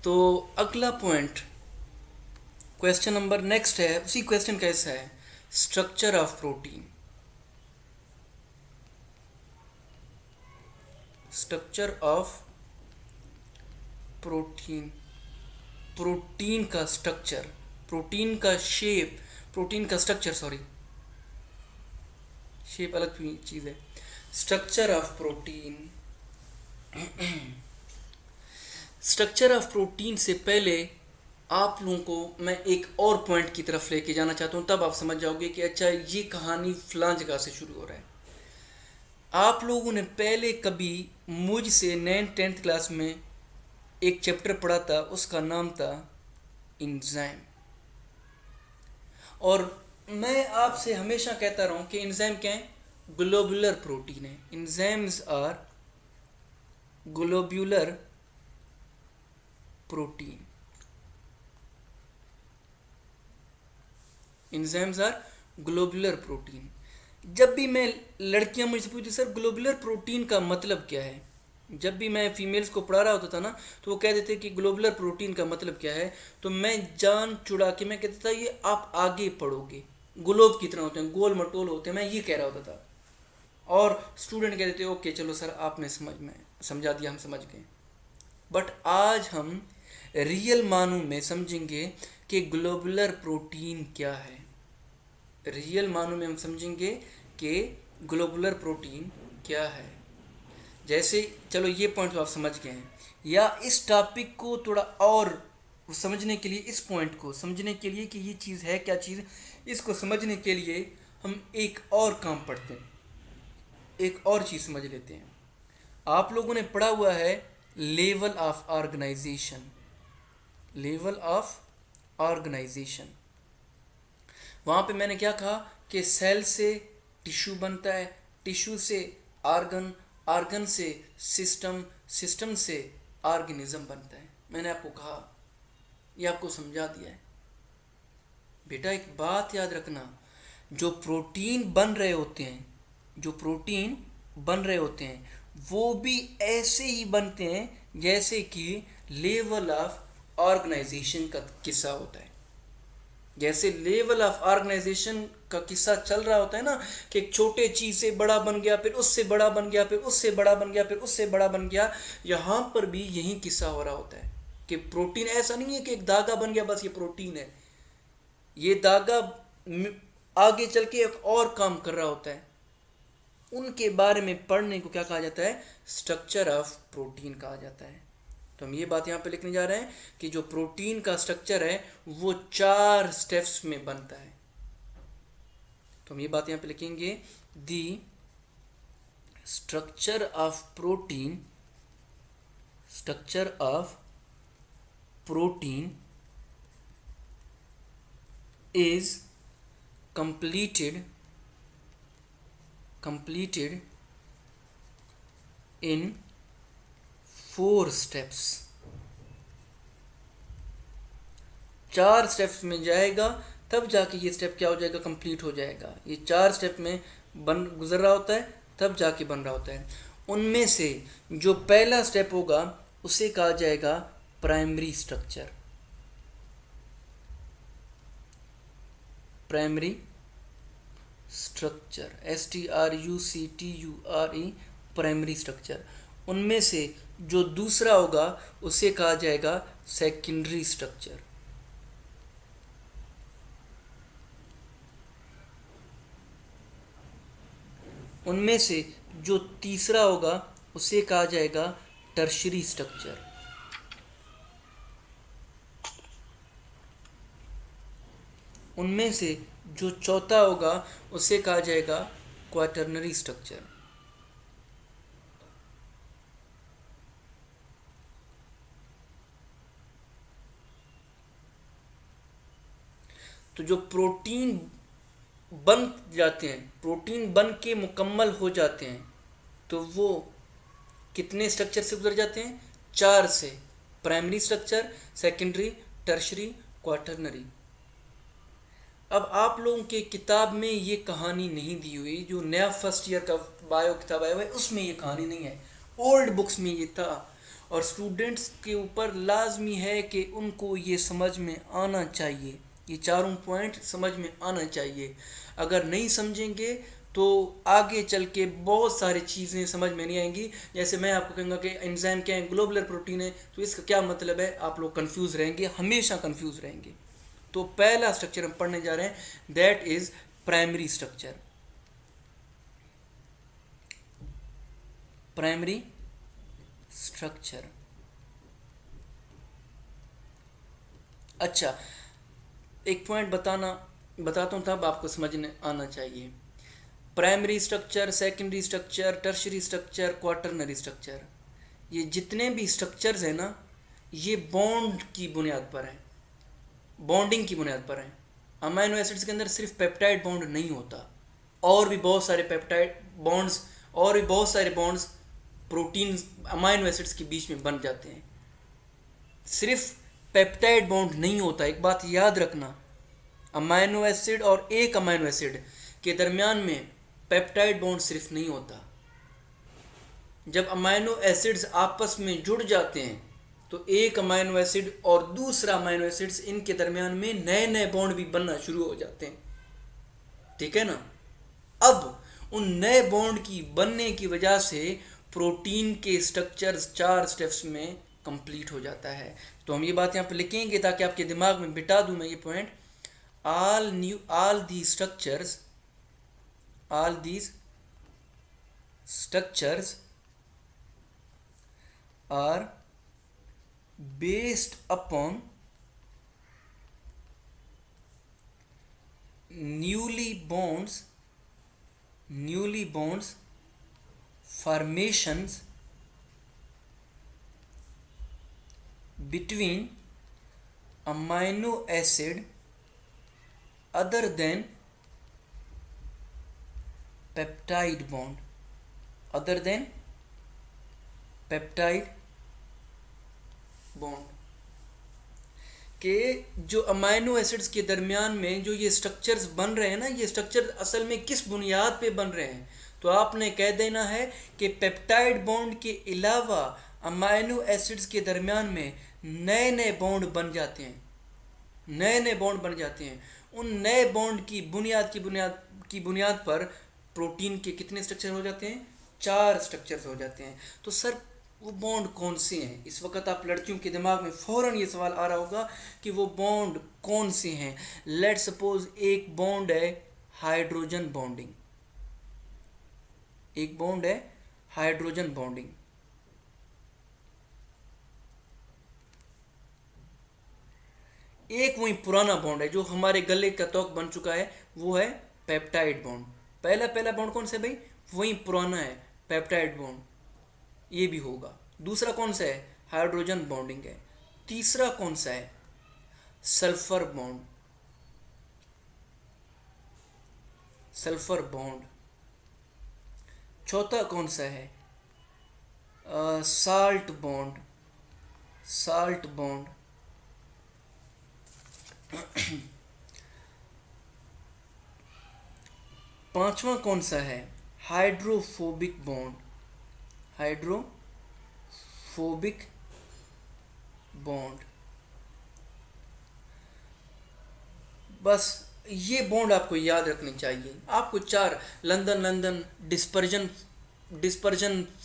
तो अगला point, question number next है, उसी क्वेश्चन का हिस्सा है, structure of protein. Structure of protein, protein का स्ट्रक्चर, प्रोटीन का शेप, प्रोटीन का स्ट्रक्चर, सॉरी शेप अलग चीज़ है। Structure of protein. Structure of protein से पहले आप लोगों को मैं एक और पॉइंट की तरफ लेके जाना चाहता हूँ, तब आप समझ जाओगे कि अच्छा ये कहानी फलां जगह से शुरू हो रहा है। आप लोगों ने पहले कभी मुझसे 9th-10th क्लास में एक चैप्टर पढ़ा था, उसका नाम था इंजाइम। और मैं आपसे हमेशा कहता रहा हूँ कि इंजाइम क्या है? ग्लोबुलर प्रोटीन है। Enzymes are globular protein. Enzymes are globular protein. जब भी मैं, लड़कियां मुझसे पूछती सर ग्लोबुलर प्रोटीन का मतलब क्या है, जब भी मैं फीमेल्स को पढ़ा रहा होता था ना, तो वो कह देते कि ग्लोबुलर प्रोटीन का मतलब क्या है, तो मैं जान चुड़ा के मैं कहता था ये आप आगे पढ़ोगे, ग्लोब की तरह होते हैं, गोल मटोल होते हैं, मैं ये कह रहा होता था। और स्टूडेंट कह देते ओके चलो सर आपने समझा दिया, हम समझ गए। बट आज हम रियल मानों में समझेंगे कि ग्लोबुलर प्रोटीन क्या है। रियल मानों में हम समझेंगे कि ग्लोबुलर प्रोटीन क्या है। जैसे चलो ये पॉइंट तो आप समझ गए हैं, या इस टॉपिक को थोड़ा और समझने के लिए, इस पॉइंट को समझने के लिए कि ये चीज़ है क्या चीज़, इसको समझने के लिए हम एक और काम पढ़ते हैं, एक और चीज़ समझ लेते हैं। आप लोगों ने पढ़ा हुआ है level of organization. Level of organization, वहाँ पे मैंने क्या कहा कि सेल से टिश्यू बनता है, टिश्यू से आर्गन, आर्गन से सिस्टम, सिस्टम से ऑर्गेनिज्म बनता है। मैंने आपको कहा, ये आपको समझा दिया है। बेटा एक बात याद रखना, जो प्रोटीन बन रहे होते हैं, जो प्रोटीन बन रहे होते हैं वो भी ऐसे ही बनते हैं जैसे कि लेवल ऑफ ऑर्गेनाइजेशन का किस्सा होता है। जैसे लेवल ऑफ ऑर्गेनाइजेशन का किस्सा चल रहा होता है ना, कि एक छोटे चीज से बड़ा बन गया, फिर उससे बड़ा बन गया, फिर उससे बड़ा बन गया, फिर उससे बड़ा बन गया। यहाँ पर भी यही किस्सा हो रहा होता है कि प्रोटीन ऐसा नहीं है कि एक धागा बन गया बस ये प्रोटीन है। ये धागा आगे चल के एक और काम कर रहा होता है। उनके बारे में पढ़ने को क्या कहा जाता है? स्ट्रक्चर ऑफ प्रोटीन कहा जाता है। तो हम ये बात यहाँ पे लिखने जा रहे हैं कि जो प्रोटीन का स्ट्रक्चर है वो 4 स्टेप्स में बनता है। तो हम ये बात यहाँ पे लिखेंगे, the structure of protein, structure of protein is completed in 4 steps। 4 steps में जाएगा तब जाके ये स्टेप क्या हो जाएगा? कंप्लीट हो जाएगा। ये 4 स्टेप में बन गुजर रहा होता है तब जाके बन रहा होता है। उनमें से जो पहला स्टेप होगा उसे कहा जाएगा primary structure. Primary structure, STRUCTURE, primary structure. उनमें से जो दूसरा होगा उसे कहा जाएगा सेकेंडरी स्ट्रक्चर। उनमें से जो तीसरा होगा उसे कहा जाएगा टर्शरी स्ट्रक्चर। उनमें से जो चौथा होगा उसे कहा जाएगा क्वाटरनरी स्ट्रक्चर। तो जो प्रोटीन बन जाते हैं, प्रोटीन बन के मुकम्मल हो जाते हैं, तो वो कितने स्ट्रक्चर से गुजर जाते हैं? 4 से। Primary structure, secondary, tertiary, quaternary. अब आप लोगों के किताब में ये कहानी नहीं दी हुई, जो नया फर्स्ट ईयर का बायो किताब आया हुआ है उसमें ये कहानी नहीं है, ओल्ड बुक्स में ये था। और स्टूडेंट्स के ऊपर लाजमी है कि उनको ये समझ में आना चाहिए, ये चारों पॉइंट समझ में आना चाहिए। अगर नहीं समझेंगे तो आगे चल के बहुत सारी चीज़ें समझ में नहीं आएंगी। जैसे मैं आपको कहूँगा कि एंजाइम क्या है, ग्लोबुलर प्रोटीन है, तो इसका क्या मतलब है, आप लोग कंफ्यूज रहेंगे, हमेशा कंफ्यूज रहेंगे। तो पहला स्ट्रक्चर हम पढ़ने जा रहे हैं, that is primary structure. Primary structure. अच्छा, एक पॉइंट बताता हूँ तब आपको समझने आना चाहिए। Primary structure, secondary structure, tertiary structure, quaternary structure, ये जितने भी स्ट्रक्चर्स हैं ना, ये बॉन्ड की बुनियाद पर हैं, बॉन्डिंग की बुनियाद पर हैं। अमाइनो एसिड्स के अंदर सिर्फ पेप्टाइड बॉन्ड नहीं होता, और भी बहुत सारे पेप्टाइड बॉन्ड्स और भी बहुत सारे बॉन्ड्स प्रोटीन अमाइनो एसिड्स के बीच में बन जाते हैं। सिर्फ पेप्टाइड बॉन्ड नहीं होता, एक बात याद रखना, अमाइनो एसिड और एक अमाइनो एसिड के दरमियान में पेप्टाइड बॉन्ड सिर्फ नहीं होता। जब अमाइनो एसिड्स आपस में जुड़ जाते हैं तो एक अमाइनो एसिड और दूसरा अमाइनो एसिड्स, इनके दरमियान में नए नए बॉन्ड भी बनना शुरू हो जाते हैं, ठीक है ना। अब उन नए बॉन्ड की बनने की वजह से प्रोटीन के स्ट्रक्चर्स 4 स्टेप्स में कंप्लीट हो जाता है। तो हम ये बात यहाँ पे लिखेंगे ताकि आपके दिमाग में बिठा दूं मैं ये point. all these structures are based upon newly bonds formations between amino acid other than peptide bond, other than peptide bond, के जो अमाइनो एसिड्स के दरमियान में जो ये स्ट्रक्चर्स बन रहे हैं ना, ये स्ट्रक्चर असल में किस बुनियाद पे बन रहे हैं, तो आपने कह देना है कि पेप्टाइड बॉन्ड के अलावा अमाइनो एसिड्स के दरमियान में नए नए बॉन्ड बन जाते हैं, नए नए बॉन्ड बन जाते हैं। उन नए बॉन्ड की बुनियाद पर प्रोटीन के कितने स्ट्रक्चर हो जाते हैं, 4 स्ट्रक्चर्स हो जाते हैं। तो सर वो बॉन्ड कौन से हैं? इस वक्त आप लड़कियों के दिमाग में फ़ौरन ये सवाल आ रहा होगा कि वो बॉन्ड कौन से हैं। लेट सपोज एक बॉन्ड है हाइड्रोजन बॉन्डिंग, एक बॉन्ड है हाइड्रोजन बॉन्डिंग, एक वही पुराना बॉन्ड है जो हमारे गले का त्वक बन चुका है, वो है पेप्टाइड बॉन्ड। पहला बॉन्ड कौन सा है भाई, वही पुराना है पेप्टाइड बॉन्ड, ये भी होगा। दूसरा कौन सा है, हाइड्रोजन बॉन्डिंग है। तीसरा कौन सा है, सल्फर बॉन्ड, सल्फर बॉन्ड। चौथा कौन सा है, साल्ट बॉन्ड, साल्ट बॉन्ड। पांचवा कौन सा है, हाइड्रोफोबिक बॉन्ड, हाइड्रोफोबिक बॉन्ड। बस ये बॉन्ड आपको याद रखनी चाहिए। आपको 4 लंदन डिस्पर्जन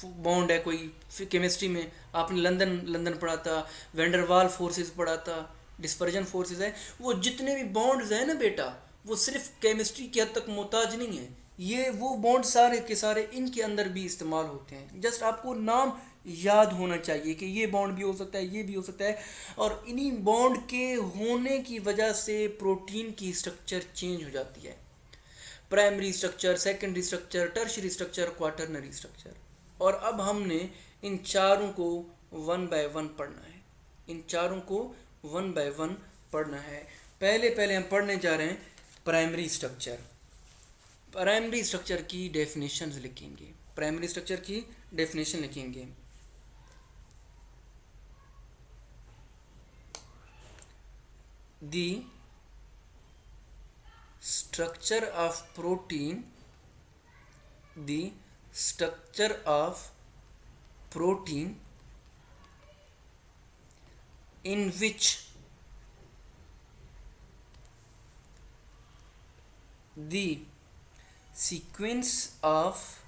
बॉन्ड है, कोई केमिस्ट्री में आपने लंदन पढ़ा था, वेंडरवाल फोर्सेस पढ़ा था, डिस्पर्जन फोर्सेस है। वो जितने भी बॉन्ड्स हैं ना बेटा, वो सिर्फ केमिस्ट्री की हद तक मोहताज नहीं है, ये वो बॉन्ड सारे के सारे इनके अंदर भी इस्तेमाल होते हैं। जस्ट आपको नाम याद होना चाहिए कि ये बॉन्ड भी हो सकता है, ये भी हो सकता है, और इन्हीं बॉन्ड के होने की वजह से प्रोटीन की स्ट्रक्चर चेंज हो जाती है। Primary structure, secondary structure, tertiary structure, quaternary structure. और अब हमने इन चारों को 1 बाय 1 पढ़ना है, इन चारों को 1 बाय 1 पढ़ना है। पहले हम पढ़ने जा रहे हैं प्राइमरी स्ट्रक्चर। प्राइमरी स्ट्रक्चर की डेफिनेशंस लिखेंगे, प्राइमरी स्ट्रक्चर की डेफिनेशन लिखेंगे। The structure of protein, the structure of protein in which the sequence of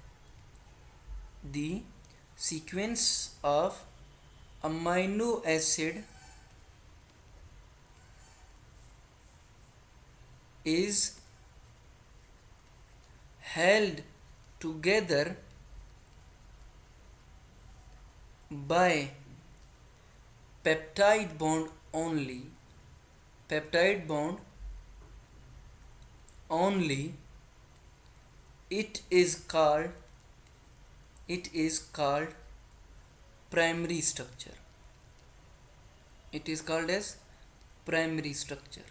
the sequence of amino acid is held together by peptide bond only. Peptide bond only. It is called primary structure. It is called as primary structure.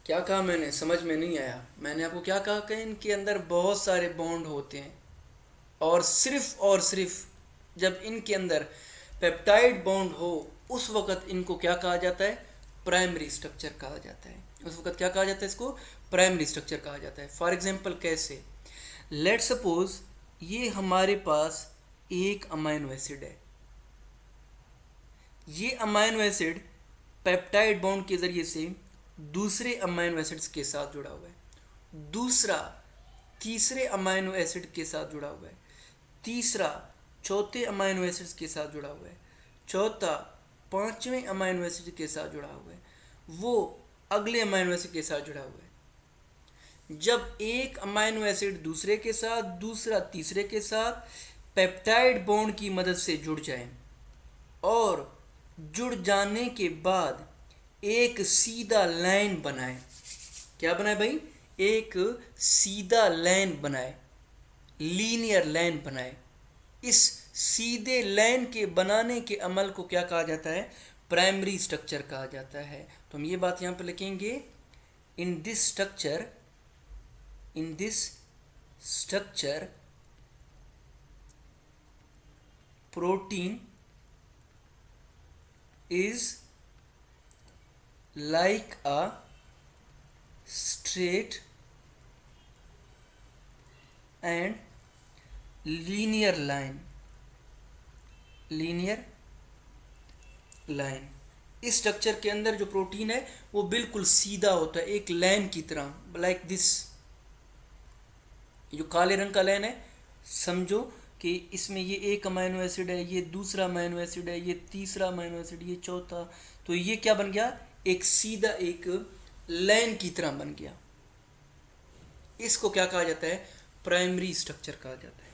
क्या कहा मैंने, समझ में नहीं आया। मैंने आपको क्या कहा कि इनके अंदर बहुत सारे बॉन्ड होते हैं और सिर्फ जब इनके अंदर पेप्टाइड बॉन्ड हो उस वक़्त इनको क्या कहा जाता है, प्राइमरी स्ट्रक्चर कहा जाता है। उस वक़्त क्या कहा जाता है, इसको प्राइमरी स्ट्रक्चर कहा जाता है। फॉर एग्जांपल कैसे, लेट सपोज ये हमारे पास एक अमाइनो एसिड है। ये अमाइनो एसिड पेप्टाइड बॉन्ड के ज़रिए से दूसरे अमाइनो एसिड्स के साथ जुड़ा हुआ है, दूसरा तीसरे अमाइनो एसिड के साथ जुड़ा हुआ है, तीसरा चौथे अमाइनो एसिड्स के साथ जुड़ा हुआ है, चौथा पांचवें अमाइनो एसिड के साथ जुड़ा हुआ है, वो अगले अमाइनो एसिड के साथ जुड़ा हुआ है। जब एक अमाइनो एसिड दूसरे के साथ, दूसरा तीसरे के साथ पेप्टाइड बॉन्ड की मदद से जुड़ जाए और जुड़ जाने के बाद एक सीधा लाइन बनाए, क्या बनाए भाई, एक सीधा लाइन बनाए, लीनियर लाइन बनाए। इस सीधे लाइन के बनाने के अमल को क्या कहा जाता है, प्राइमरी स्ट्रक्चर कहा जाता है। तो हम ये बात यहाँ पर लिखेंगे, in this structure protein is like a straight and linear line. इस स्ट्रक्चर के अंदर जो प्रोटीन है वो बिल्कुल सीधा होता है, एक लाइन की तरह, लाइक दिस। जो काले रंग का लाइन है, समझो कि इसमें ये एक अमाइनो एसिड है, ये दूसरा अमाइनो एसिड है, ये तीसरा अमाइनो एसिड, ये चौथा, तो ये क्या बन गया, एक सीधा एक लाइन की तरह बन गया। इसको क्या कहा जाता है, प्राइमरी स्ट्रक्चर कहा जाता है।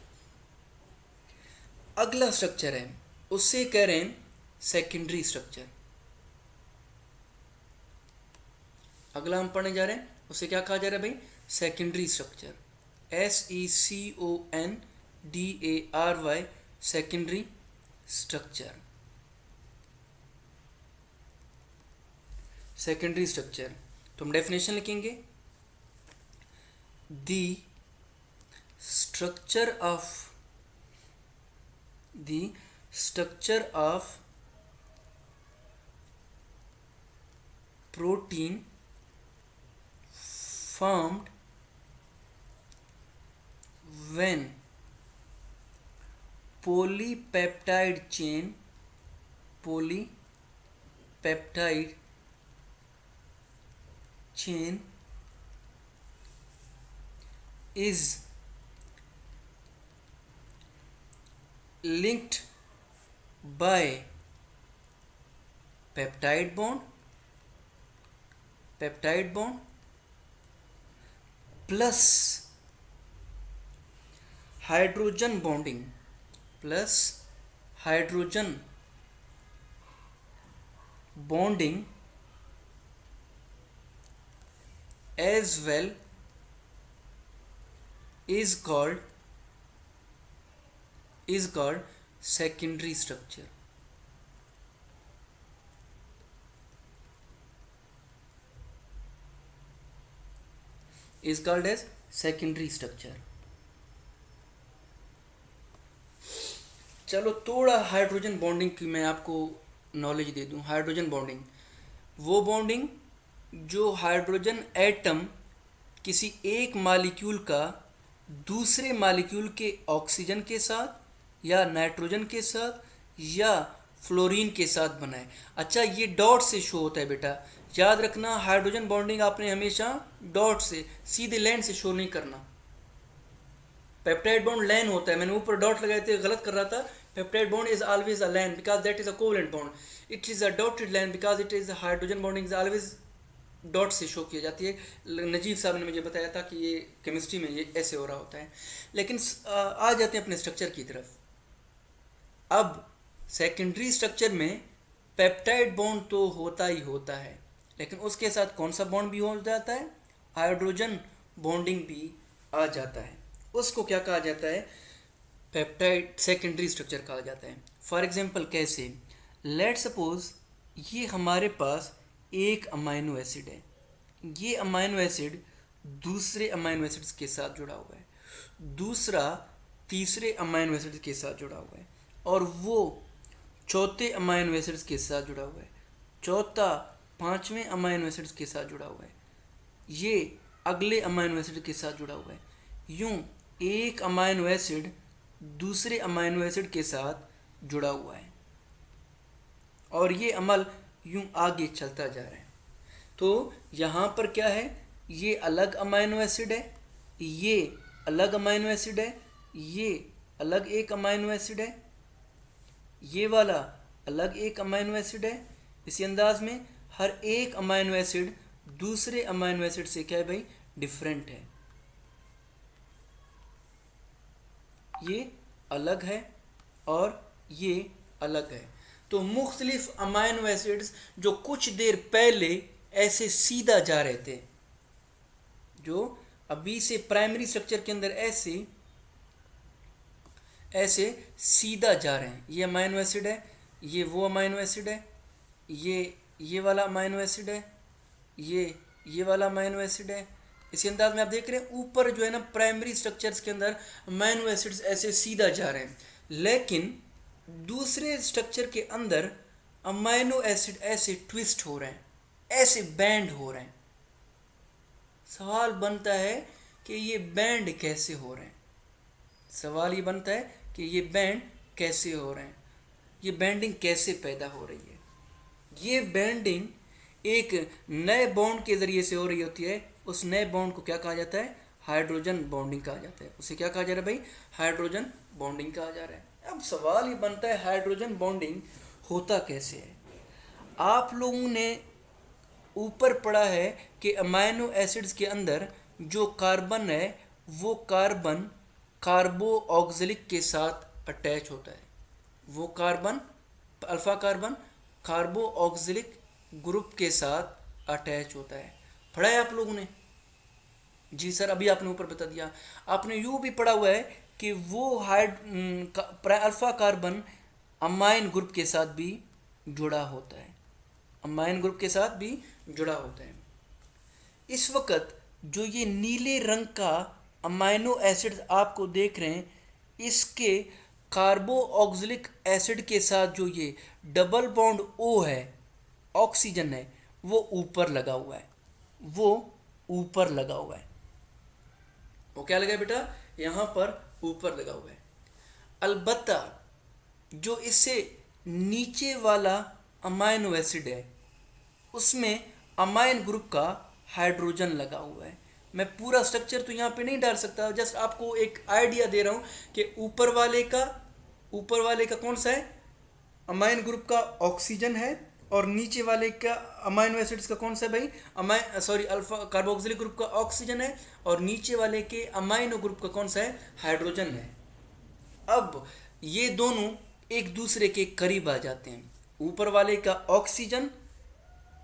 अगला स्ट्रक्चर है, उससे कह रहे हैं सेकेंडरी स्ट्रक्चर। अगला हम पढ़ने जा रहे हैं, उससे क्या कहा जा रहा है भाई, secondary structure, SECONDARY, secondary structure. Secondary structure, तो हम डेफिनेशन लिखेंगे, the structure of protein formed when polypeptide chain is linked by peptide bond plus hydrogen bonding as well is called secondary structure. Is called as secondary structure. चलो थोड़ा hydrogen bonding की मैं आपको knowledge दे दूं। Hydrogen bonding वो bonding जो hydrogen atom किसी एक मालिक्यूल का दूसरे मालिक्यूल के ऑक्सीजन के साथ या नाइट्रोजन के साथ या फ्लोरीन के साथ बना है। अच्छा, ये डॉट से शो होता है बेटा, याद रखना, हाइड्रोजन बॉन्डिंग आपने हमेशा डॉट से, सीधे लाइन से शो नहीं करना। पेप्टाइड बॉन्ड लाइन होता है, मैंने ऊपर डॉट लगाए थे, गलत कर रहा था। Peptide bond is always a line because that is a covalent bond. It is a dotted line because it is hydrogen bonding is always dot से शो किया जाती है। नजीब साहब ने मुझे बताया था कि ये केमिस्ट्री में ये ऐसे हो रहा होता है। लेकिन आ जाते हैं अपने स्ट्रक्चर की तरफ। अब सेकेंडरी स्ट्रक्चर में पेप्टाइड बॉन्ड तो होता ही होता है, लेकिन उसके साथ कौन सा बॉन्ड भी हो जाता है, हाइड्रोजन बॉन्डिंग भी आ जाता है। उसको क्या कहा जाता है, पेप्टाइड सेकेंडरी स्ट्रक्चर कहा जाता है। फॉर एग्जांपल कैसे, लेट सपोज ये हमारे पास एक अमाइनो एसिड है, ये अमाइनो एसिड दूसरे अमाइनो एसिड्स के साथ जुड़ा हुआ है, दूसरा तीसरे अमाइनो एसिड के साथ जुड़ा हुआ है, और वो चौथे अमाइनो एसिड्स के साथ जुड़ा हुआ है, चौथा पांचवें अमाइनो एसिड्स के साथ जुड़ा हुआ है, ये अगले अमाइनो एसिड के साथ जुड़ा हुआ है। यूं एक अमाइनो एसिड दूसरे अमाइनो एसिड के साथ जुड़ा हुआ है और ये अमल यूं आगे चलता जा रहा है। तो यहाँ पर क्या है, ये अलग अमाइनो एसिड है, ये अलग अमाइनो एसिड है, ये अलग एक अमाइनो एसिड है, ये वाला अलग एक अमाइनो एसिड है। इसी अंदाज में हर एक अमाइनो एसिड दूसरे अमाइनो एसिड से क्या है भाई, डिफरेंट है। ये अलग है और ये अलग है। तो मुख्तलिफ अमाइनो एसिड्स जो कुछ देर पहले ऐसे सीधा जा रहे थे, जो अभी से प्राइमरी स्ट्रक्चर के अंदर ऐसे ऐसे सीधा जा रहे हैं, ये अमाइनो एसिड है, ये वो अमाइनो एसिड है, ये वाला अमाइनो एसिड है, ये वाला अमाइनो एसिड है। इसी अंदाज में आप देख रहे हैं ऊपर जो है ना प्राइमरी स्ट्रक्चर्स के अंदर अमाइनो एसिड्स ऐसे सीधा जा रहे हैं, लेकिन दूसरे स्ट्रक्चर के अंदर अमाइनो एसिड ऐसे ट्विस्ट हो रहे हैं, ऐसे बैंड हो रहे हैं। सवाल बनता है कि ये बैंड कैसे हो रहे हैं, सवाल ये बनता है कि ये बैंड कैसे हो रहे हैं, ये बैंडिंग कैसे पैदा हो रही है। ये बैंडिंग एक नए बॉन्ड के ज़रिए से हो रही होती है। उस नए बॉन्ड को क्या कहा जाता है, हाइड्रोजन बॉन्डिंग कहा जाता है। उसे क्या कहा जा रहा है भाई, हाइड्रोजन बॉन्डिंग कहा जा रहा है। अब सवाल ये बनता है हाइड्रोजन बॉन्डिंग होता कैसे है। आप लोगों ने ऊपर पढ़ा है कि अमाइनो एसिड्स के अंदर जो कार्बन है वो कार्बन कार्बो ऑक्सिलिक के साथ अटैच होता है। वो कार्बन अल्फा कार्बन कार्बो ऑक्सिलिक ग्रुप के साथ अटैच होता है। पढ़ा है आप लोगों ने? जी सर, अभी आपने ऊपर बता दिया। आपने यूँ भी पढ़ा हुआ है कि वो अल्फा कार्बन अमाइन ग्रुप के साथ भी जुड़ा होता है, अमाइन ग्रुप के साथ भी जुड़ा होता है। इस वक्त जो ये नीले रंग का अमाइनो एसिड आपको देख रहे हैं, इसके कार्बो ऑक्सिलिक एसिड के साथ जो ये डबल बॉन्ड ओ है, ऑक्सीजन है, वो ऊपर लगा हुआ है, वो ऊपर लगा हुआ है। वो क्या लगा है बेटा, यहाँ पर ऊपर लगा हुआ है। अलबत्ता जो इससे नीचे वाला अमाइनो एसिड है उसमें अमाइन ग्रुप का हाइड्रोजन लगा हुआ है। मैं पूरा स्ट्रक्चर तो यहाँ पे नहीं डाल सकता, जस्ट आपको एक आइडिया दे रहा हूँ कि ऊपर वाले का कौन सा है, अमाइन ग्रुप का ऑक्सीजन है, और नीचे वाले का अमाइनो एसिड्स का कौन सा है भाई, अल्फा कार्बोक्सिलिक ग्रुप का ऑक्सीजन है, और नीचे वाले के अमाइनो ग्रुप का कौन सा है, हाइड्रोजन है। अब ये दोनों एक दूसरे के करीब आ जाते हैं, ऊपर वाले का ऑक्सीजन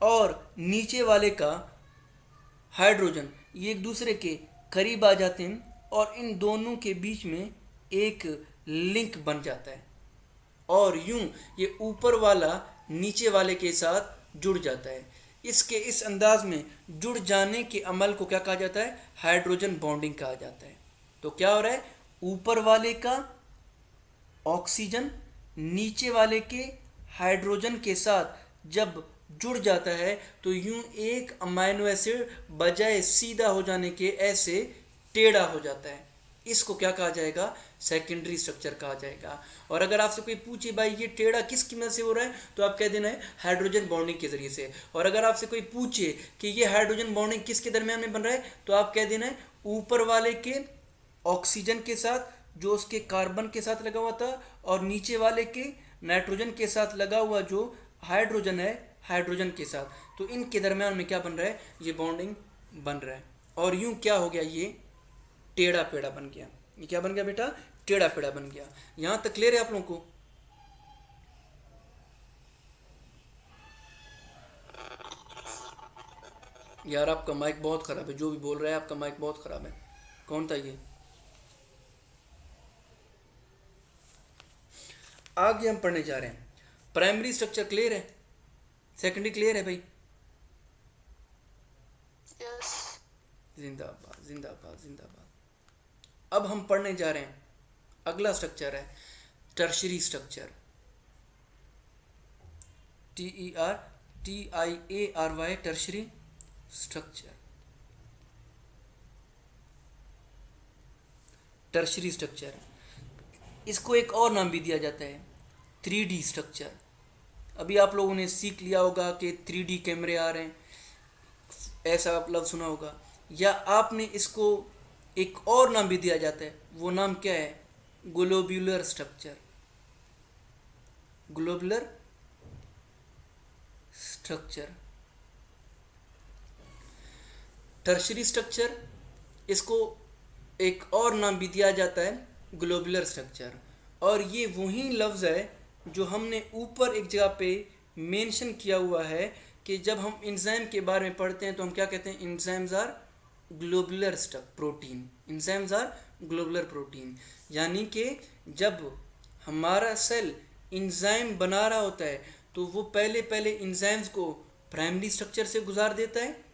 और नीचे वाले का हाइड्रोजन, ये एक दूसरे के करीब आ जाते हैं और इन दोनों के बीच में एक लिंक बन जाता है और यूं ये ऊपर वाला नीचे वाले के साथ जुड़ जाता है। इसके इस अंदाज में जुड़ जाने के अमल को क्या कहा जाता है, हाइड्रोजन बॉन्डिंग कहा जाता है। तो क्या हो रहा है, ऊपर वाले का ऑक्सीजन नीचे वाले के हाइड्रोजन के साथ जब जुड़ जाता है तो यूं एक अमाइनो एसिड बजाय सीधा हो जाने के ऐसे टेढ़ा हो जाता है। इसको क्या कहा जाएगा, सेकेंडरी स्ट्रक्चर कहा जाएगा। और अगर आपसे कोई पूछे भाई ये टेढ़ा किसकी मदद से हो रहा है, तो आप कह देना है हाइड्रोजन बॉन्डिंग के जरिए से। और अगर आपसे कोई पूछे कि ये हाइड्रोजन बॉन्डिंग किसके दरमियान में बन रहा है, तो आप कह देना है ऊपर वाले के ऑक्सीजन के साथ जो उसके कार्बन के साथ लगा हुआ था, और नीचे वाले के नाइट्रोजन के साथ लगा हुआ जो हाइड्रोजन है, हाइड्रोजन के साथ। तो इनके दरमियान में क्या बन रहा है, ये बॉन्डिंग बन रहा है। और यूं क्या हो गया, ये टेढ़ा पेड़ा बन गया। ये क्या बन गया बेटा, टेढ़ा पेड़ा बन गया। यहां तक क्लियर है आप लोगों को? यार आपका माइक बहुत खराब है, जो भी बोल रहा है आपका माइक बहुत खराब है। कौन था ये? आगे हम पढ़ने जा रहे हैं। प्राइमरी स्ट्रक्चर क्लियर है, सेकेंडरी क्लियर है भाई? यस। जिंदाबाद जिंदाबाद जिंदाबाद। अब हम पढ़ने जा रहे हैं, अगला स्ट्रक्चर है tertiary structure. TERTIARY, tertiary structure. Tertiary structure, इसको एक और नाम भी दिया जाता है 3D स्ट्रक्चर। अभी आप लोगों ने सीख लिया होगा कि 3D कैमरे आ रहे हैं, ऐसा आप लफ्ज़ सुना होगा। या आपने इसको एक और नाम भी दिया जाता है, वो नाम क्या है, globular structure. Globular structure, tertiary structure, इसको एक और नाम भी दिया जाता है ग्लोबुलर स्ट्रक्चर। और ये वही लफ्ज़ है जो हमने ऊपर एक जगह पे मेंशन किया हुआ है कि जब हम इंजाइम के बारे में पढ़ते हैं तो हम क्या कहते हैं, enzymes are globular protein. Enzymes are globular protein, यानी कि जब हमारा सेल इंजाइम बना रहा होता है तो वो पहले इंजाइम्स को प्राइमरी स्ट्रक्चर से गुजार देता है,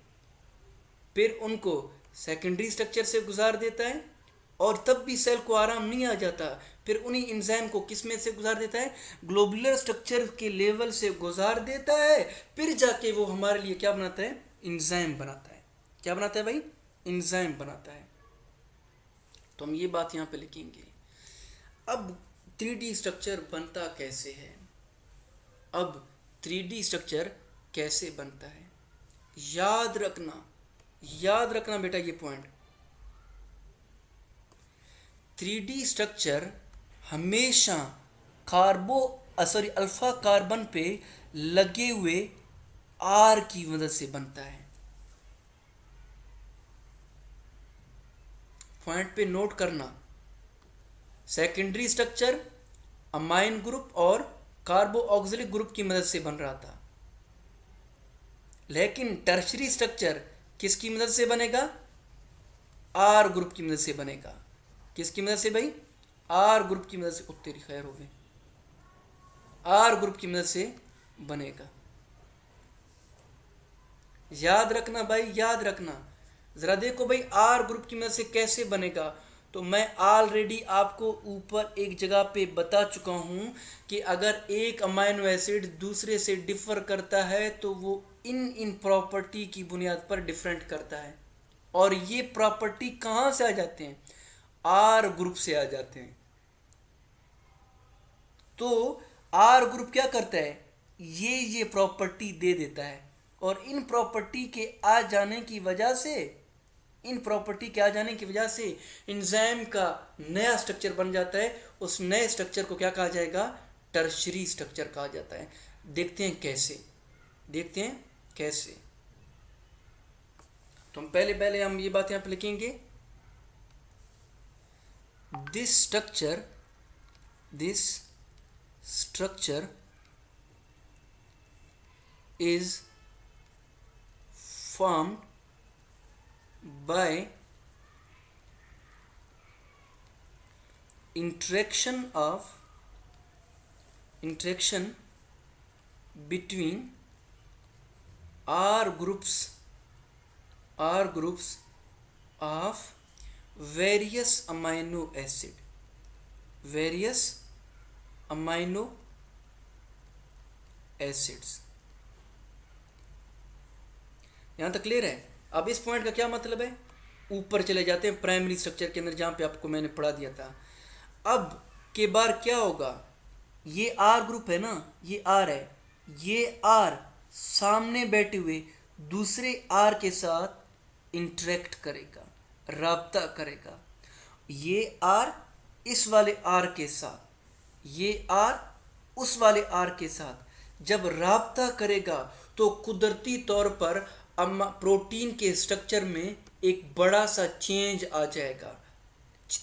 फिर उनको सेकेंडरी स्ट्रक्चर से गुजार देता है, और तब भी सेल को आराम नहीं आ जाता, फिर उन्हीं इंजाइम को किस में से गुजार देता है, ग्लोबुलर स्ट्रक्चर के लेवल से गुजार देता है, फिर जाके वो हमारे लिए क्या बनाता है, इंजाइम बनाता है। क्या बनाता है भाई, इंजाइम बनाता है। तो हम ये बात यहाँ पे लिखेंगे। अब 3D स्ट्रक्चर बनता कैसे है, अब 3D स्ट्रक्चर कैसे बनता है, याद रखना बेटा ये पॉइंट। 3D स्ट्रक्चर हमेशा अल्फा कार्बन पे लगे हुए आर की मदद से बनता है। पॉइंट पे नोट करना, सेकेंडरी स्ट्रक्चर अमाइन ग्रुप और कार्बो ऑक्सिलिक ग्रुप की मदद से बन रहा था, लेकिन टर्शरी स्ट्रक्चर किसकी मदद से बनेगा, आर ग्रुप की मदद से बनेगा। किसकी मदद से भाई, आर ग्रुप की मदद से। तेरी खैर हो गई, आर ग्रुप की मदद से बनेगा। याद रखना भाई, याद रखना। जरा देखो भाई आर ग्रुप की मदद से कैसे बनेगा, तो मैं ऑलरेडी आपको ऊपर एक जगह पे बता चुका हूं कि अगर एक अमाइनो एसिड दूसरे से डिफर करता है तो वो इन प्रॉपर्टी की बुनियाद पर डिफरेंट करता है, और ये प्रॉपर्टी कहाँ से आ जाते हैं, आर ग्रुप से आ जाते हैं। तो आर ग्रुप क्या करता है, ये प्रॉपर्टी दे देता है, और इन प्रॉपर्टी के आ जाने की वजह से एंजाइम का नया स्ट्रक्चर बन जाता है। उस नए स्ट्रक्चर को क्या कहा जाएगा, टर्शरी स्ट्रक्चर कहा जाता है। देखते हैं कैसे। तो हम पहले हम ये बात यहाँ पे लिखेंगे, this structure is formed by interaction between R groups of various amino acids। यहाँ तक क्लियर है। अब इस पॉइंट का क्या मतलब है, ऊपर चले जाते हैं प्राइमरी स्ट्रक्चर के अंदर, जहाँ पे आपको मैंने पढ़ा दिया था। अब के बार क्या होगा, ये आर ग्रुप है ना, ये आर है, ये आर सामने बैठे हुए दूसरे आर के साथ इंटरेक्ट करेगा, राब्ता करेगा। ये आर इस वाले आर के साथ, ये आर उस वाले आर के साथ जब राब्ता करेगा तो कुदरती तौर पर प्रोटीन के स्ट्रक्चर में एक बड़ा सा चेंज आ जाएगा,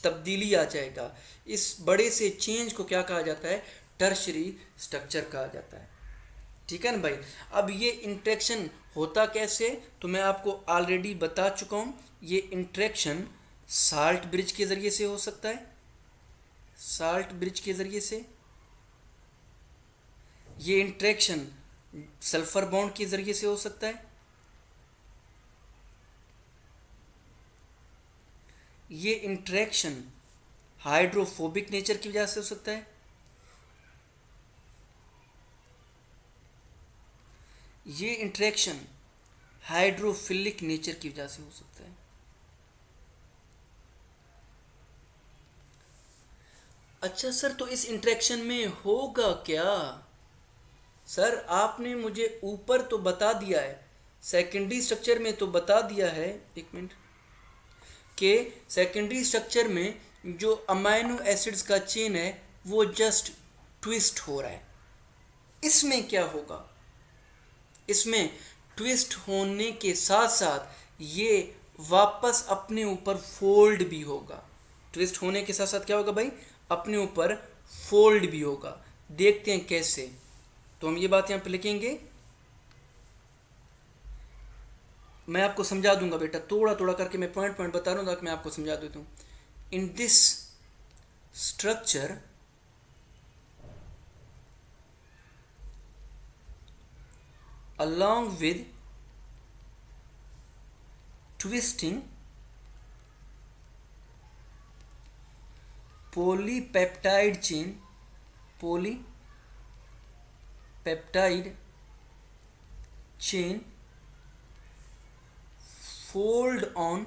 तब्दीली आ जाएगा। इस बड़े से चेंज को क्या कहा जाता है, टर्शरी स्ट्रक्चर कहा जाता है। ठीक है ना भाई। अब ये इंटरेक्शन होता कैसे, तो मैं आपको ऑलरेडी बता चुका हूँ। ये इंटरेक्शन साल्ट ब्रिज के ज़रिए से हो सकता है, साल्ट ब्रिज के ज़रिए से। ये इंटरेक्शन सल्फर बॉन्ड के ज़रिए से हो सकता है। ये इंटरेक्शन हाइड्रोफोबिक नेचर की वजह से हो सकता है। ये इंटरेक्शन हाइड्रोफिलिक नेचर की वजह से हो सकता है। अच्छा सर, तो इस इंटरेक्शन में होगा क्या? सर आपने मुझे ऊपर तो बता दिया है, सेकेंडरी स्ट्रक्चर में तो बता दिया है, एक मिनट, कि सेकेंडरी स्ट्रक्चर में जो अमाइनो एसिड्स का चेन है वो जस्ट ट्विस्ट हो रहा है। इसमें क्या होगा, इसमें ट्विस्ट होने के साथ साथ ये वापस अपने ऊपर फोल्ड भी होगा। ट्विस्ट होने के साथ साथ क्या होगा भाई, अपने ऊपर फोल्ड भी होगा। देखते हैं कैसे, तो हम ये बात यहाँ पे लिखेंगे, मैं आपको समझा दूंगा बेटा, थोड़ा थोड़ा करके मैं पॉइंट पॉइंट बता रहा हूँ ताकि मैं आपको समझा देता हूँ। In this structure along with twisting polypeptide chain fold on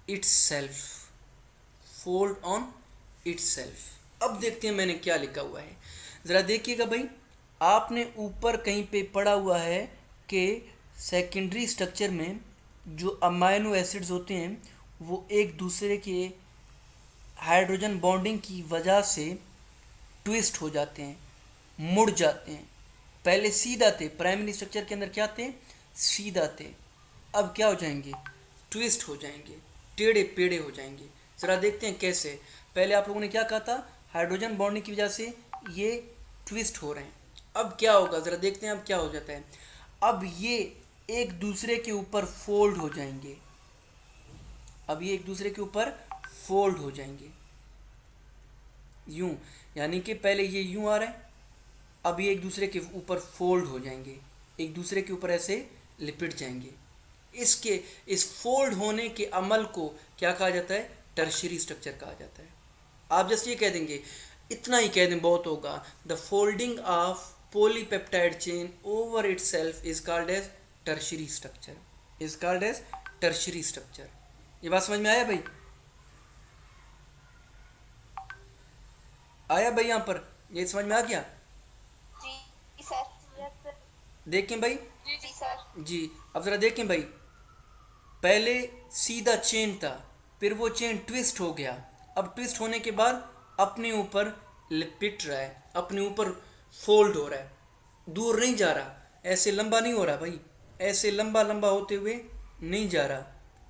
itself। अब देखते हैं मैंने क्या लिखा हुआ है, ज़रा देखिएगा भाई। आपने ऊपर कहीं पे पढ़ा हुआ है कि सेकेंडरी स्ट्रक्चर में जो अमाइनो एसिड्स होते हैं वो एक दूसरे के हाइड्रोजन बॉन्डिंग की वजह से ट्विस्ट हो जाते हैं, मुड़ जाते हैं। पहले सीधा थे, प्राइमरी स्ट्रक्चर के अंदर क्या थे, सीधा थे, अब क्या हो जाएंगे, ट्विस्ट हो जाएंगे, टेढ़े पेढ़े हो जाएंगे। ज़रा देखते हैं कैसे। पहले आप लोगों ने क्या कहा था, हाइड्रोजन बॉन्डिंग की वजह से ये ट्विस्ट हो रहे हैं। अब क्या होगा, ज़रा देखते हैं अब क्या हो जाता है। अब ये एक दूसरे के ऊपर फोल्ड हो जाएंगे, अब ये एक दूसरे के ऊपर फोल्ड हो जाएंगे यूं, यानी कि पहले ये यूं आ रहा है, अब ये एक दूसरे के ऊपर फोल्ड हो जाएंगे, एक दूसरे के ऊपर ऐसे लिपट जाएंगे। इसके इस फोल्ड होने के अमल को क्या कहा जाता है, टर्शियरी स्ट्रक्चर कहा जाता है। आप जस्ट ये कह देंगे, इतना ही कह दें बहुत होगा, the folding of polypeptide chain over itself is called as tertiary structure, is called as tertiary structure। ये बात समझ में आया भाई, आया भाई, यहाँ पर ये समझ में आ गया? जी सर। देखें भाई, जी सर। जी अब ज़रा देखें भाई, पहले सीधा चेन था, फिर वो चेन ट्विस्ट हो गया, अब ट्विस्ट होने के बाद अपने ऊपर लिपट रहा है, अपने ऊपर फोल्ड हो रहा है, दूर नहीं जा रहा, ऐसे लंबा नहीं हो रहा भाई, ऐसे लंबा लंबा होते हुए नहीं जा रहा,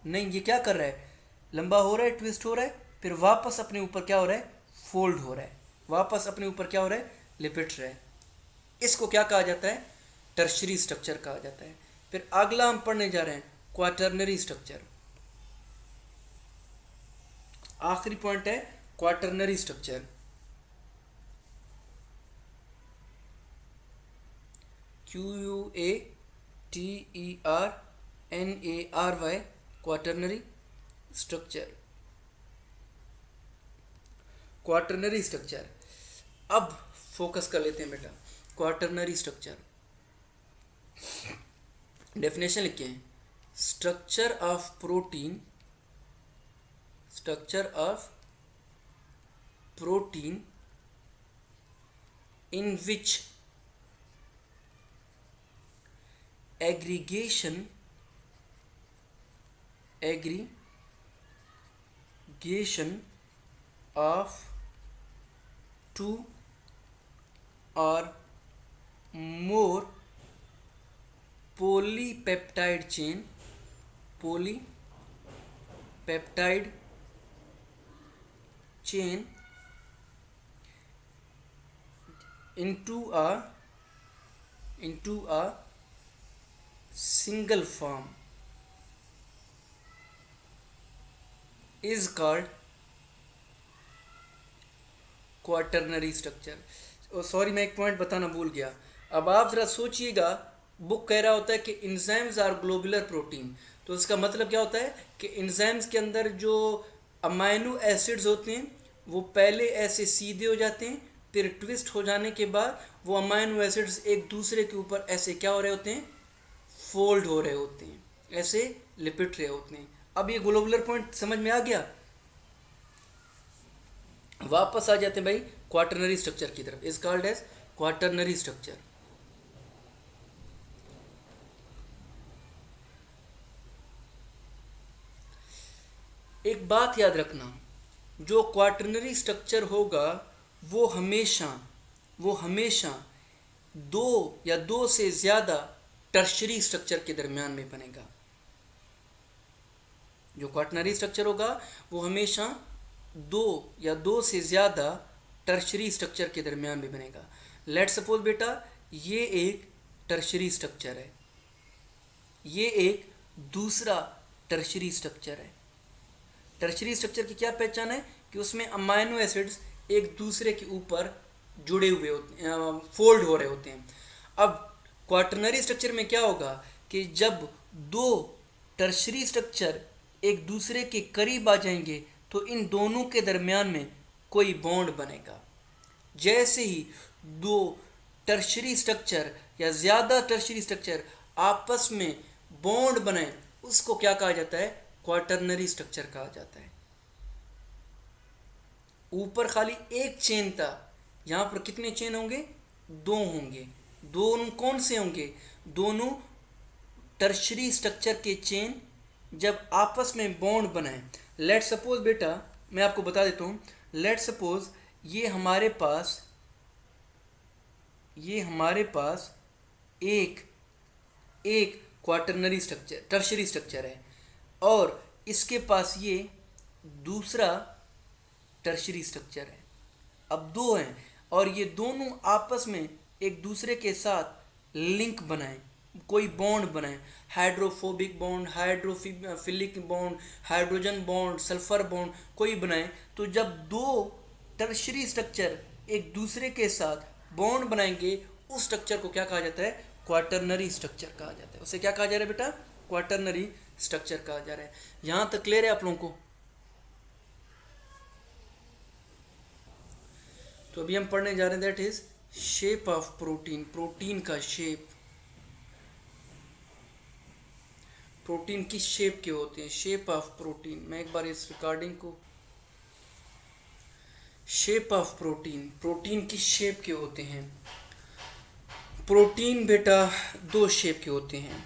नहीं, ये क्या कर रहा है, लंबा हो रहा है, ट्विस्ट हो रहा है, फिर वापस अपने ऊपर क्या हो रहा है, फोल्ड हो रहा है, वापस अपने ऊपर क्या हो रहा है, लिपट रहा है। इसको क्या कहा जाता है, टर्शरी स्ट्रक्चर कहा जाता है। फिर अगला हम पढ़ने जा रहे हैं क्वाटरनरी स्ट्रक्चर। आखिरी पॉइंट है quaternary structure. QUATERNARY, quaternary structure, quaternary structure. अब फोकस कर लेते हैं बेटा, क्वाटरनरी स्ट्रक्चर। डेफिनेशन लिखे हैं, structure of protein, structure of protein in which aggregation of two or more polypeptide chain into a single form is called quaternary structure. Sorry, मैं एक point बताना भूल गया। अब आप ज़रा सोचिएगा, बुक कह रहा होता है कि इंजाइम्स आर ग्लोबुलर प्रोटीन, तो इसका मतलब क्या होता है कि इंजाइम्स के अंदर जो अमाइनो एसिड्स होते हैं वो पहले ऐसे सीधे हो जाते हैं, फिर ट्विस्ट हो जाने के बाद वो अमाइनो एसिड्स एक दूसरे के ऊपर ऐसे क्या हो रहे होते हैं, फोल्ड हो रहे होते हैं, ऐसे लिपट रहे होते हैं। अब ये ग्लोबुलर पॉइंट समझ में आ गया। वापस आ जाते हैं भाई क्वाटरनरी स्ट्रक्चर की तरफ। Is called as quaternary structure. एक बात याद रखना, जो क्वाटरनरी स्ट्रक्चर होगा वो हमेशा दो या दो से ज्यादा टर्शरी स्ट्रक्चर के दरमियान में बनेगा। जो क्वाटरनरी स्ट्रक्चर होगा वो हमेशा दो या दो से ज़्यादा टर्शरी स्ट्रक्चर के दरमियान में बनेगा। लेट सपोज बेटा ये एक टर्शरी स्ट्रक्चर है, ये एक दूसरा टर्शरी स्ट्रक्चर है। टर्शरी स्ट्रक्चर की क्या पहचान है कि उसमें अमाइनो एसिड्स एक दूसरे के ऊपर जुड़े हुए होते हैं, फोल्ड हो रहे होते हैं। अब क्वाटरनरी स्ट्रक्चर में क्या होगा कि जब दो टर्शरी स्ट्रक्चर एक दूसरे के करीब आ जाएंगे तो इन दोनों के दरमियान में कोई बॉन्ड बनेगा। जैसे ही दो टर्शरी स्ट्रक्चर या ज़्यादा टर्शरी स्ट्रक्चर आपस में बॉन्ड बने, उसको क्या कहा जाता है, क्वाटरनरी स्ट्रक्चर कहा जाता है। ऊपर खाली एक चेन था, यहाँ पर कितने चेन होंगे, दो होंगे। दोनों कौन से होंगे, दोनों टर्शरी स्ट्रक्चर के चेन जब आपस में बॉन्ड बनाए। लेट सपोज बेटा मैं आपको बता देता हूँ, लेट सपोज ये हमारे पास एक क्वाटरनरी स्ट्रक्चर टर्शरी स्ट्रक्चर है और इसके पास ये दूसरा टर्शरी स्ट्रक्चर है। अब दो हैं और ये दोनों आपस में एक दूसरे के साथ लिंक बनाएं, कोई बॉन्ड बनाएं, hydrophobic bond, hydrophilic bond, hydrogen bond, sulphur bond कोई बनाएं। तो जब दो टर्शरी स्ट्रक्चर एक दूसरे के साथ बॉन्ड बनाएंगे उस स्ट्रक्चर को क्या कहा जाता है, क्वाटरनरी स्ट्रक्चर कहा जाता है। उसे क्या कहा जा रहा है बेटा, क्वाटरनरी स्ट्रक्चर कहा जा रहा है। यहाँ तक क्लियर है आप लोगों को? तो अभी हम पढ़ने जा रहे हैं that is shape of protein, protein का शेप। प्रोटीन किस शेप के होते हैं, शेप ऑफ प्रोटीन। मैं एक बार इस रिकॉर्डिंग को, शेप ऑफ प्रोटीन, प्रोटीन किस शेप के होते हैं। प्रोटीन बेटा दो शेप के होते हैं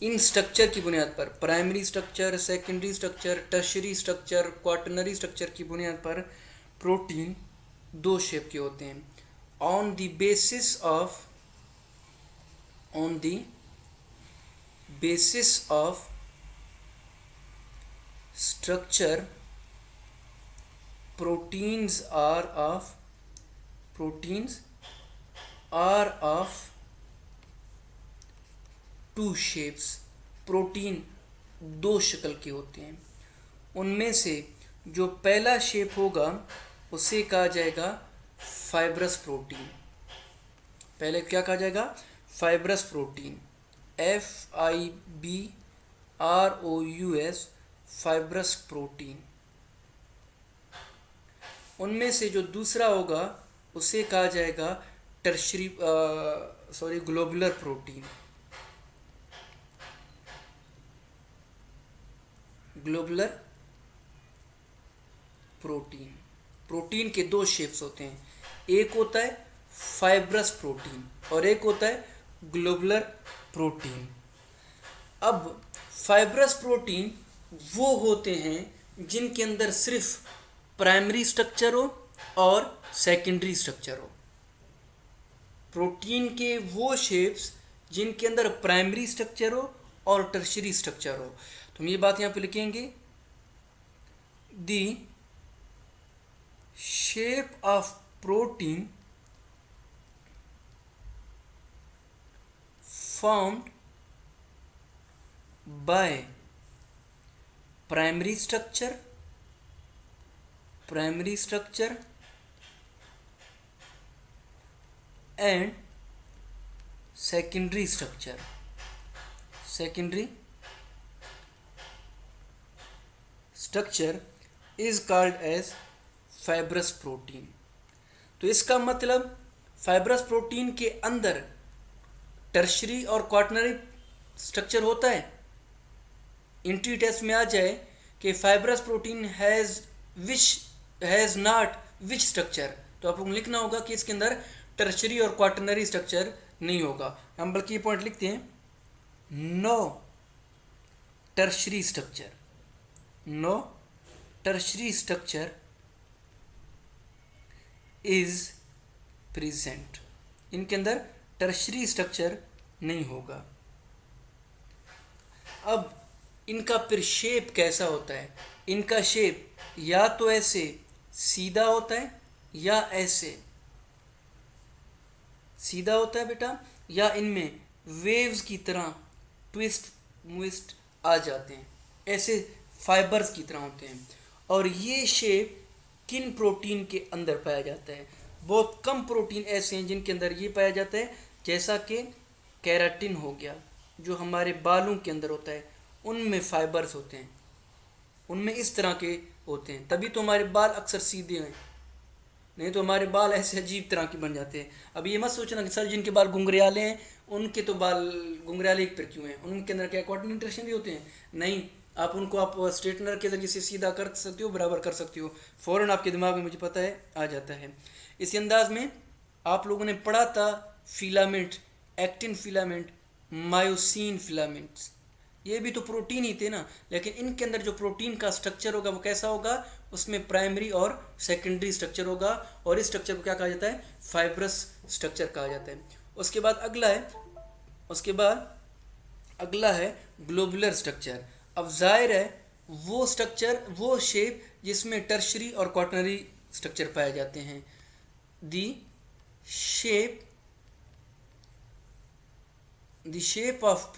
इन स्ट्रक्चर की बुनियाद पर, primary structure, secondary structure, tertiary structure, quaternary structure की बुनियाद पर प्रोटीन दो शेप के होते हैं। On the basis of structure proteins are of two shapes. Protein दो शक्ल के होते हैं, उनमें से जो पहला शेप होगा उसे कहा जाएगा फाइब्रस प्रोटीन। पहले क्या कहा जाएगा, fibrous protein, FIBROUS, fibrous protein. उनमें से जो दूसरा होगा उसे कहा जाएगा globular protein. Globular protein. Protein के दो शेप्स होते हैं, एक होता है फाइब्रस प्रोटीन और एक होता है ग्लोबुलर प्रोटीन। अब फाइब्रस प्रोटीन वो होते हैं जिनके अंदर सिर्फ प्राइमरी स्ट्रक्चर हो और सेकेंडरी स्ट्रक्चर हो। प्रोटीन के वो शेप्स जिनके अंदर प्राइमरी स्ट्रक्चर हो और टर्शियरी स्ट्रक्चर हो। तो हम ये बात यहाँ पे लिखेंगे, the shape of protein formed by primary structure and secondary structure is called as fibrous protein। तो इसका मतलब फाइब्रस प्रोटीन के अंदर टर्शरी और क्वाटरनरी स्ट्रक्चर होता है। एंट्री टेस्ट में आ जाए कि fibrous protein has not which structure, तो आप लोग लिखना होगा कि इसके अंदर टर्शरी और क्वाटरनरी स्ट्रक्चर नहीं होगा। हम बल्कि पॉइंट लिखते हैं, no tertiary structure is present. इनके अंदर टर्शरी स्ट्रक्चर नहीं होगा। अब इनका फिर शेप कैसा होता है? इनका शेप या तो ऐसे सीधा होता है या ऐसे सीधा होता है बेटा, या इनमें वेव्स की तरह ट्विस्ट आ जाते हैं, ऐसे फाइबर्स की तरह होते हैं। और ये शेप किन प्रोटीन के अंदर पाया जाता है? बहुत कम प्रोटीन ऐसे हैं जिनके अंदर ये पाया जाता है, जैसा कि केराटिन हो गया जो हमारे बालों के अंदर होता है, उनमें फाइबर्स होते हैं, उनमें इस तरह के होते हैं। तभी तो हमारे बाल अक्सर सीधे हैं, नहीं तो हमारे बाल ऐसे अजीब तरह के बन जाते हैं। अब ये मत सोचना कि सर जिनके बाल घुंघराले हैं उनके तो बाल घुंघराले पर क्यों हैं, उनके अंदर क्या क्वाटरनरी इंटरेक्शन भी होते हैं? नहीं, आप उनको आप स्ट्रेटनर के जरिए से सीधा कर सकते हो, बराबर कर सकते हो, फ़ौरन आपके दिमाग में मुझे पता है आ जाता है। इसी अंदाज में आप लोगों ने पढ़ा था filament, actin filament, myosin filaments, ये भी तो प्रोटीन ही थे ना। लेकिन इनके अंदर जो प्रोटीन का स्ट्रक्चर होगा वो कैसा होगा? उसमें प्राइमरी और सेकेंडरी स्ट्रक्चर होगा, और इस स्ट्रक्चर को क्या कहा जाता है? फाइब्रस स्ट्रक्चर कहा जाता है। उसके बाद अगला है ग्लोबुलर स्ट्रक्चर। अब जाहिर है वो स्ट्रक्चर, वो शेप जिसमें टर्शरी और क्वाटरनरी स्ट्रक्चर पाए जाते हैं। The shape of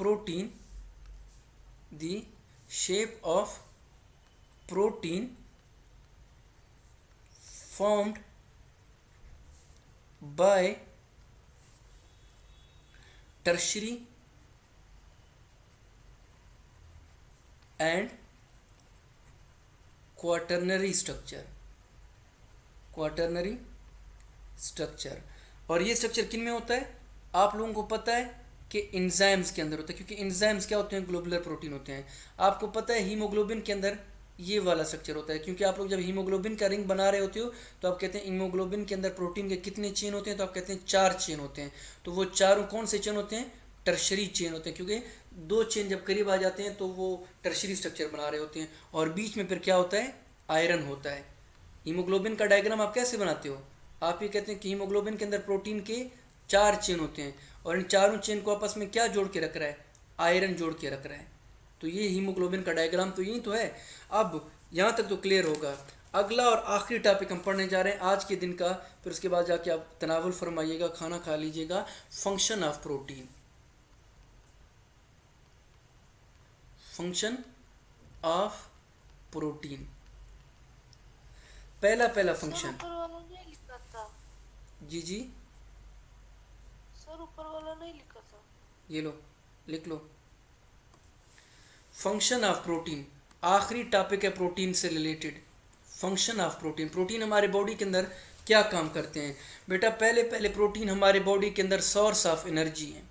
protein formed by tertiary and quaternary structure। और ये स्ट्रक्चर किन में होता है? आप लोगों को पता है कि एंजाइम्स के अंदर होता है, क्योंकि एंजाइम्स क्या होते हैं? ग्लोबुलर प्रोटीन होते हैं। आपको पता है हीमोग्लोबिन के अंदर ये वाला स्ट्रक्चर होता है, क्योंकि आप लोग जब हीमोग्लोबिन का रिंग बना रहे होते हो तो आप कहते हैं हीमोग्लोबिन के अंदर प्रोटीन के कितने चेन होते हैं? तो आप कहते हैं 4 चेन होते हैं। तो वो चारों कौन से चेन होते हैं? टर्शरी चेन होते हैं, क्योंकि 2 चेन जब करीब आ जाते हैं तो वो टर्शरी स्ट्रक्चर बना रहे होते हैं। और बीच में फिर क्या होता है? आयरन होता है। हीमोग्लोबिन का डायग्राम आप कैसे बनाते हो? आप ये कहते हैं कि हीमोग्लोबिन के अंदर प्रोटीन के 4 चेन होते हैं, और इन चारों चेन को आपस में क्या जोड़ के रख रहा है? आयरन जोड़ के रख रहा है। तो ये हीमोग्लोबिन का डायग्राम तो यही तो है। अब यहाँ तक तो क्लियर होगा। अगला और आखिरी टॉपिक हम पढ़ने जा रहे हैं आज के दिन का, फिर उसके बाद जाके आप तनावुल फरमाइएगा, खाना खा लीजिएगा। Function of protein. पहला फंक्शन। ऊपर वाला नहीं लिखा था जी सर, ऊपर वाला नहीं लिखा था। ये लो, लिख लो। फंक्शन ऑफ प्रोटीन आखिरी टॉपिक है प्रोटीन से रिलेटेड। फंक्शन ऑफ प्रोटीन हमारे बॉडी के अंदर क्या काम करते हैं? बेटा पहले प्रोटीन हमारे बॉडी के अंदर सोर्स ऑफ एनर्जी है।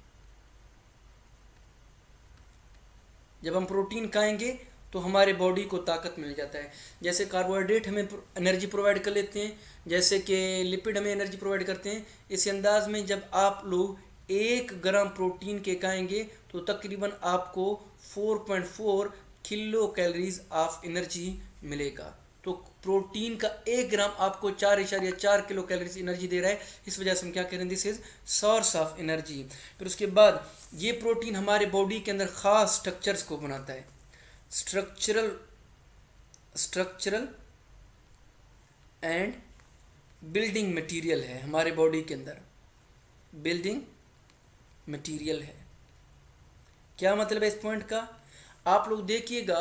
जब हम प्रोटीन खाएंगे तो तो हमारे बॉडी को ताकत मिल जाता है। जैसे कार्बोहाइड्रेट हमें एनर्जी प्रोवाइड कर लेते हैं, जैसे कि लिपिड हमें एनर्जी प्रोवाइड करते हैं। इस अंदाज में जब आप लोग 1 ग्राम प्रोटीन के खाएंगे तो तकरीबन आपको 4.4 किलो कैलोरीज ऑफ एनर्जी मिलेगा। तो प्रोटीन का 1 ग्राम आपको 4.4 किलो कैलोरीज एनर्जी दे रहा है। इस वजह से हम क्या कह रहे हैं, this is source of energy. फिर उसके बाद ये प्रोटीन हमारे बॉडी के अंदर खास स्ट्रक्चर्स को बनाता है। स्ट्रक्चरल एंड बिल्डिंग मटेरियल है हमारे बॉडी के अंदर, बिल्डिंग मटेरियल है। क्या मतलब है इस पॉइंट का? आप लोग देखिएगा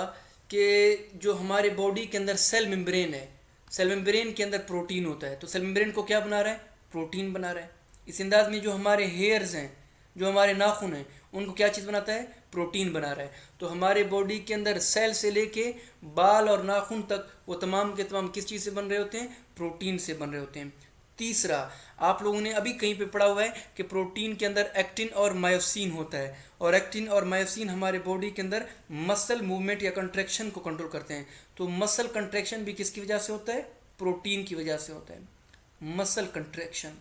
कि जो हमारे बॉडी के अंदर सेल मेम्ब्रेन है, सेल मेम्ब्रेन के अंदर प्रोटीन होता है। तो सेल मेम्ब्रेन को क्या बना रहा है? प्रोटीन बना रहा है। इस अंदाज में जो हमारे हेयर्स हैं, जो हमारे नाखून हैं, उनको क्या चीज़ बनाता है? प्रोटीन बना रहा है। तो हमारे बॉडी के अंदर सेल से लेके बाल और नाखून तक वो तमाम के तमाम किस चीज़ से बन रहे होते हैं? प्रोटीन से बन रहे होते हैं। तीसरा, आप लोगों ने अभी कहीं पे पढ़ा हुआ है कि प्रोटीन के अंदर एक्टिन और मायोसिन होता है, और एक्टिन और मायोसिन हमारे बॉडी के अंदर मसल मूवमेंट या कंट्रैक्शन को कंट्रोल करते हैं। तो मसल कंट्रैक्शन भी किसकी वजह से होता है? प्रोटीन की वजह से होता है, मसल कंट्रैक्शन।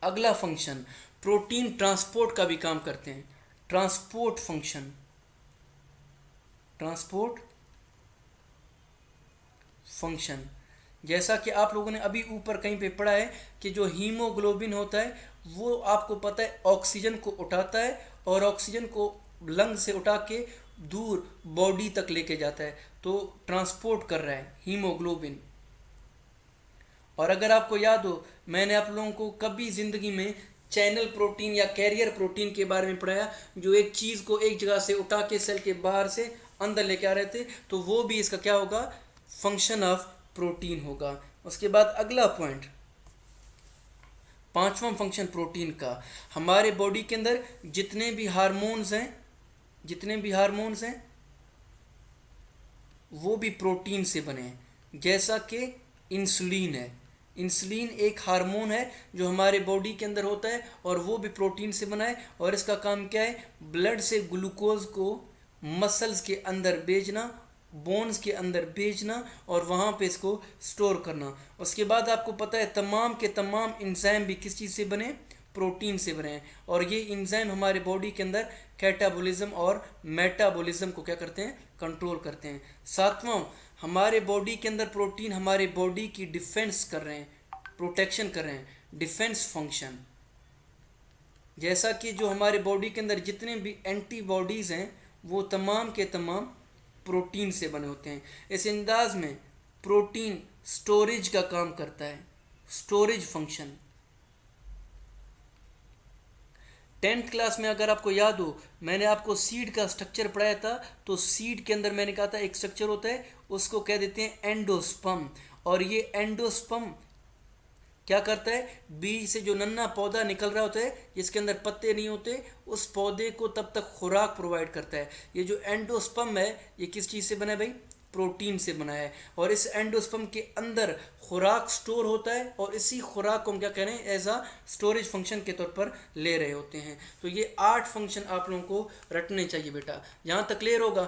अगला फंक्शन, प्रोटीन ट्रांसपोर्ट का भी काम करते हैं, ट्रांसपोर्ट फंक्शन, ट्रांसपोर्ट फंक्शन। जैसा कि आप लोगों ने अभी ऊपर कहीं पे पढ़ा है कि जो हीमोग्लोबिन होता है वो आपको पता है ऑक्सीजन को उठाता है और ऑक्सीजन को लंग से उठा के दूर बॉडी तक लेके जाता है। तो ट्रांसपोर्ट कर रहा है हीमोग्लोबिन। और अगर आपको याद हो, मैंने आप लोगों को कभी ज़िंदगी में चैनल प्रोटीन या कैरियर प्रोटीन के बारे में पढ़ाया, जो एक चीज़ को एक जगह से उठा के सेल के बाहर से अंदर लेके आ रहे थे। तो वो भी इसका क्या होगा? फंक्शन ऑफ प्रोटीन होगा। उसके बाद अगला पॉइंट, 5वां फंक्शन प्रोटीन का, हमारे बॉडी के अंदर जितने भी हार्मोन्स हैं वो भी प्रोटीन से बने हैं। जैसा कि इंसुलिन है, इंसुलिन एक हार्मोन है जो हमारे बॉडी के अंदर होता है और वो भी प्रोटीन से बना है। और इसका काम क्या है? ब्लड से ग्लूकोज को मसल्स के अंदर भेजना, बोन्स के अंदर भेजना और वहाँ पे इसको स्टोर करना। उसके बाद आपको पता है तमाम के तमाम एंजाइम भी किस चीज़ से बने? प्रोटीन से बने हैं। और ये एंजाइम हमारे बॉडी के अंदर कैटाबॉलिज्म और मेटाबॉलिज्म को क्या करते हैं? कंट्रोल करते हैं। 7वां, हमारे बॉडी के अंदर प्रोटीन हमारे बॉडी की डिफेंस कर रहे हैं, प्रोटेक्शन कर रहे हैं, डिफेंस फंक्शन। जैसा कि जो हमारे बॉडी के अंदर जितने भी एंटीबॉडीज़ हैं वो तमाम के तमाम प्रोटीन से बने होते हैं। इस अंदाज में प्रोटीन स्टोरेज का काम करता है, स्टोरेज फंक्शन। 10th क्लास में अगर आपको याद हो, मैंने आपको सीड का स्ट्रक्चर पढ़ाया था। तो सीड के अंदर मैंने कहा था एक स्ट्रक्चर होता है, उसको कह देते हैं एंडोस्पर्म। और ये एंडोस्पर्म क्या करता है? बीज से जो नन्हा पौधा निकल रहा होता है जिसके अंदर पत्ते नहीं होते, उस पौधे को तब तक खुराक प्रोवाइड करता है। ये जो एंडोस्पर्म है ये किस चीज़ से बना है भाई? प्रोटीन से बना है। और इस एंडोस्पर्म के अंदर खुराक स्टोर होता है और इसी खुराक को हम क्या कह रहे हैं? एज आ स्टोरेज फंक्शन के तौर पर ले रहे होते हैं। तो ये 8 फंक्शन आप लोगों को रटने चाहिए बेटा। यहाँ तक क्लियर होगा?